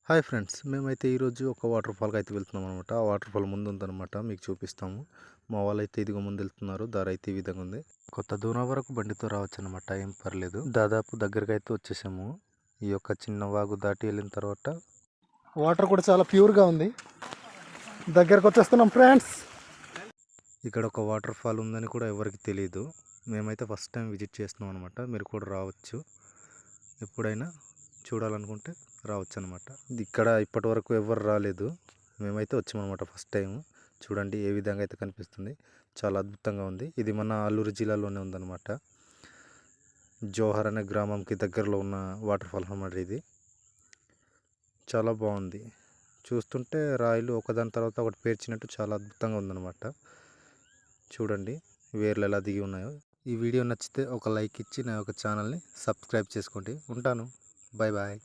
Hi friends, మేమైతే ఈరోజు ఒక వాటర్ ఫాల్కి అయితే వెళ్తున్నాం అనమాట. ఆ వాటర్ ఫాల్ ముందు ఉందన్నమాట, మీకు చూపిస్తాము. మా వాళ్ళు అయితే ఇదిగో ముందు వెళ్తున్నారు. దారి అయితే ఈ విధంగా ఉంది. కొత్త దూరం వరకు బండితో రావచ్చు అనమాట, ఏం పర్లేదు. దాదాపు దగ్గరకు అయితే వచ్చేసాము. ఈ యొక్క చిన్న వాగు దాటి వెళ్ళిన తర్వాత వాటర్ కూడా చాలా ప్యూర్గా ఉంది. దగ్గరకు వచ్చేస్తున్నాం ఫ్రెండ్స్. ఇక్కడ ఒక వాటర్ ఫాల్ ఉందని కూడా ఎవరికి తెలియదు. మేమైతే ఫస్ట్ టైం విజిట్ చేస్తున్నాం అనమాట. మీరు కూడా రావచ్చు, ఎప్పుడైనా చూడాలనుకుంటే రావచ్చు అనమాట. ఇక్కడ ఇప్పటి వరకు ఎవరు రాలేదు, మేమైతే వచ్చామన్నమాట ఫస్ట్ టైం. చూడండి ఏ విధంగా అయితే కనిపిస్తుంది, చాలా అద్భుతంగా ఉంది. ఇది మన అల్లూరు జిల్లాలోనే ఉందన్నమాట. జోహర్ అనే గ్రామంకి దగ్గరలో ఉన్న వాటర్ ఫాల్ అన్నమాట. ఇది చాలా బాగుంది. చూస్తుంటే రాయిలు ఒకదాని తర్వాత ఒకటి పేర్చినట్టు చాలా అద్భుతంగా ఉందన్నమాట. చూడండి వేర్లు ఎలా దిగి ఉన్నాయో. ఈ వీడియో నచ్చితే ఒక లైక్ ఇచ్చి నా యొక్క ఛానల్ని సబ్స్క్రైబ్ చేసుకోండి. ఉంటాను, బాయ్ బాయ్.